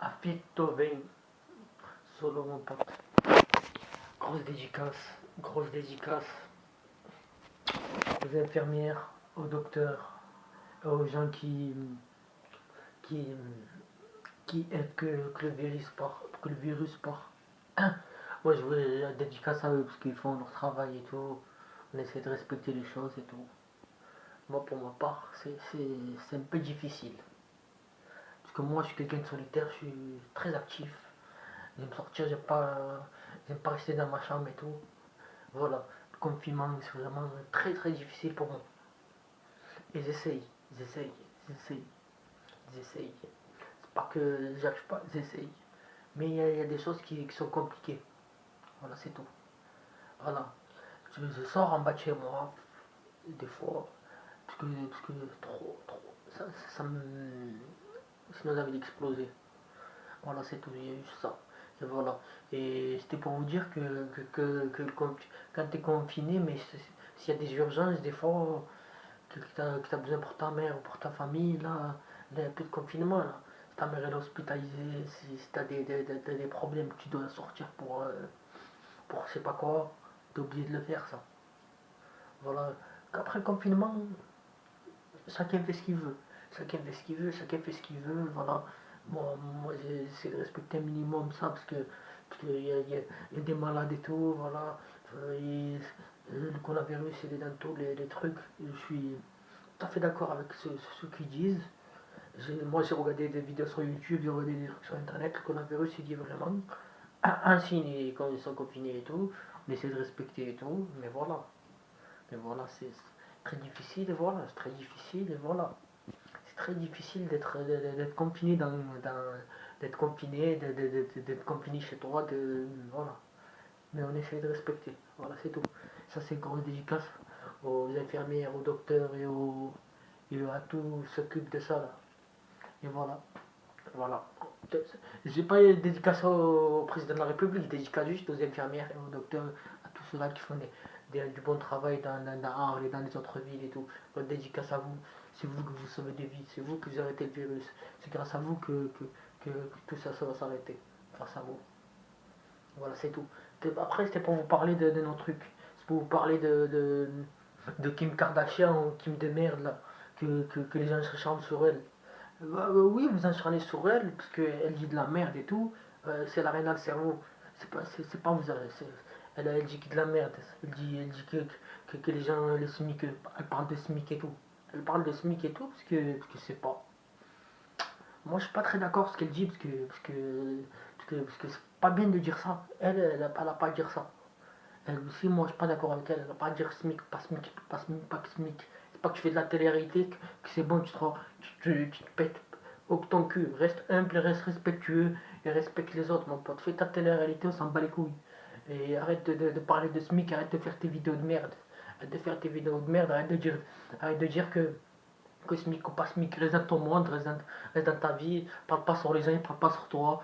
à Beethoven, solo mon pote. Grosse dédicace aux infirmières, aux docteurs, aux gens qui, qui aident que le virus part. Moi je voulais la dédicace à eux parce qu'ils font leur travail et tout. On essaie de respecter les choses et tout. Moi pour ma part, c'est un peu difficile. Parce que moi je suis quelqu'un de solitaire, je suis très actif. J'aime sortir, j'aime pas rester dans ma chambre et tout. Voilà, le confinement c'est vraiment très très difficile pour moi. Et j'essaye, j'essaye. C'est pas que j'arrive pas, j'essaye. Mais il y a des choses qui sont compliquées. Voilà, c'est tout. Voilà. Je sors en bas de chez moi, des fois, parce que trop, ça me. Sinon j'avais explosé. Voilà, c'est tout, il y a eu ça. Et voilà. Et c'était pour vous dire quand tu es confiné, mais s'il y a des urgences, des fois, que tu as besoin pour ta mère ou pour ta famille, là, il y a un peu de confinement, là. Si ta mère est hospitalisée, si tu as des problèmes, que tu dois sortir pour je sais pas quoi, t'es obligé de le faire, ça. Voilà. Après le confinement, chacun fait ce qu'il veut. Chacun fait ce qu'il veut, voilà. Moi j'essaie de respecter un minimum ça parce qu'il y a des malades et tout, voilà. Le coronavirus, il est dans tous les trucs. Je suis tout à fait d'accord avec ceux qui disent. Moi j'ai regardé des vidéos sur YouTube, j'ai regardé des trucs sur internet, le coronavirus il dit vraiment un signe quand ils sont confinés et tout, on essaie de respecter et tout, mais voilà, c'est très difficile, et voilà, c'est très difficile, et voilà. C'est très difficile d'être confiné d'être confiné, d'être confiné chez toi, voilà. Mais on essaie de respecter, voilà, c'est tout. Ça, c'est une grosse dédicace aux infirmières, aux docteurs et à tous qui s'occupent de ça, là. Et voilà, voilà. J'ai pas une dédicace au président de la République, dédicace juste aux infirmières et aux docteurs, à tous ceux-là qui font du bon travail dans Arles et dans les autres villes et tout. Votre dédicace à vous, c'est vous que vous sauvez des vies, c'est vous qui vous arrêtez le virus. C'est grâce à vous que tout ça, ça va s'arrêter. Grâce à vous. Voilà, c'est tout. Après, c'était pour vous parler de nos trucs. C'est pour vous parler de Kim Kardashian ou Kim de merde, là. Que les gens se charment sur elle. Oui, vous acharnez sur elle, parce qu'elle dit de la merde et tout. C'est la reine dans le cerveau. C'est pas vous. Elle dit de la merde. Elle dit que les gens, les SMIC, elle parle de SMIC et tout. Elle parle de SMIC et tout, parce que c'est pas. Moi, je suis pas très d'accord ce qu'elle dit, parce que c'est pas bien de dire ça. Elle a pas à dire ça. Elle aussi, moi, je suis pas d'accord avec elle. Elle n'a pas à dire SMIC, pas SMIC, pas SMIC, pas SMIC. C'est pas que tu fais de la télé-réalité, que c'est bon, tu te pètes au ton cul. Reste humble, reste respectueux et respecte les autres, mon pote. Fais ta télé-réalité, on s'en bat les couilles. Et arrête de parler de SMIC, arrête de faire tes vidéos de merde. Arrête de faire tes vidéos de merde, arrête de dire que SMIC ou pas SMIC, reste dans ton monde, reste dans ta vie, parle pas sur les gens, parle pas sur toi.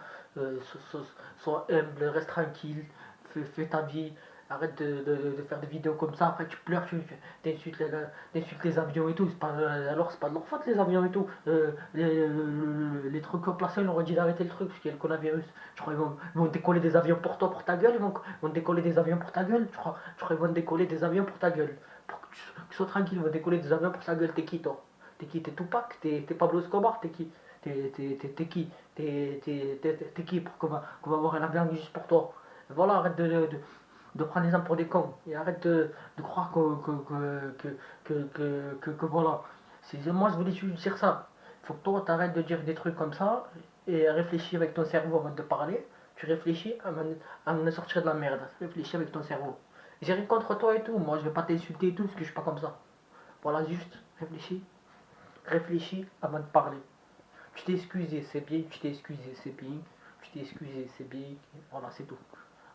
Sois humble, reste tranquille, fais ta vie. Arrête de faire des vidéos comme ça, après tu pleures, t'insultes les avions et tout. Alors c'est pas de leur faute les avions et tout. Les trucs placés, on aurait dit d'arrêter le truc parce qu'il y a le coronavirus. Je crois qu'ils vont décoller des avions pour toi, pour ta gueule. Ils vont décoller des avions pour ta gueule. Je crois qu'ils vont décoller des avions pour ta gueule. Pour que tu sois tranquille, ils vont décoller des avions pour ta gueule. T'es qui toi? T'es qui? T'es Tupac? T'es Pablo Escobar? T'es qui? T'es qui? T'es qui pour qu'on va avoir un avion juste pour toi? Voilà, arrête de prendre les gens pour des cons et arrête de croire que voilà. Moi, je voulais juste dire ça. Il faut que toi, t'arrêtes de dire des trucs comme ça et réfléchis avec ton cerveau avant de parler. Tu réfléchis avant de sortir de la merde. Réfléchis avec ton cerveau. J'ai rien contre toi et tout. Moi, je vais pas t'insulter et tout parce que je suis pas comme ça. Voilà, juste réfléchis. Réfléchis avant de parler. Tu t'es excusé, c'est bien. Tu t'es excusé, c'est bien. Tu t'es excusé, c'est bien. Voilà, c'est tout.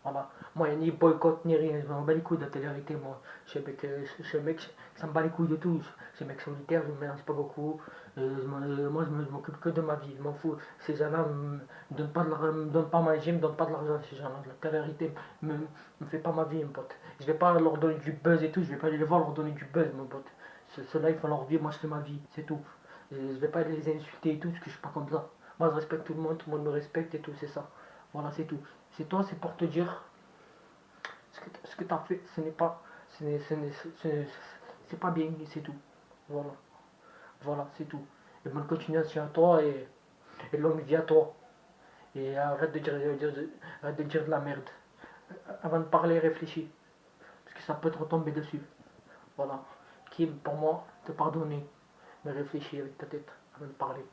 Voilà. Moi, il n'y a ni boycott ni rien. Je m'en bats les couilles de la télé-réalité, moi. Je suis un mec, ça me bat les couilles de tout. Je suis un mec solitaire, je me mélange pas beaucoup. Moi, je m'occupe que de ma vie. Je m'en fous. Ces gens-là me donnent pas, me donnent pas ma vie, me donnent pas de l'argent. Ces gens-là, la télé-réalité me fait pas ma vie, mon pote. Je vais pas leur donner du buzz et tout. Je vais pas aller les voir leur donner du buzz, mon pote. Ceux-là, ils font leur vie. Moi, je fais ma vie. C'est tout. Je vais pas les insulter et tout, parce que je suis pas comme ça. Moi, je respecte tout le monde me respecte et tout, c'est ça. Voilà, c'est tout. C'est toi, c'est pour te dire ce que tu as fait, ce n'est pas, c'est pas bien, c'est tout. Voilà, voilà, c'est tout. Et bonne continuation à toi et longue vie à toi. Et arrête de dire de la merde. Avant de parler, réfléchis. Parce que ça peut te retomber dessus. Voilà. Qui, pour moi, te pardonner. Mais réfléchis avec ta tête avant de parler.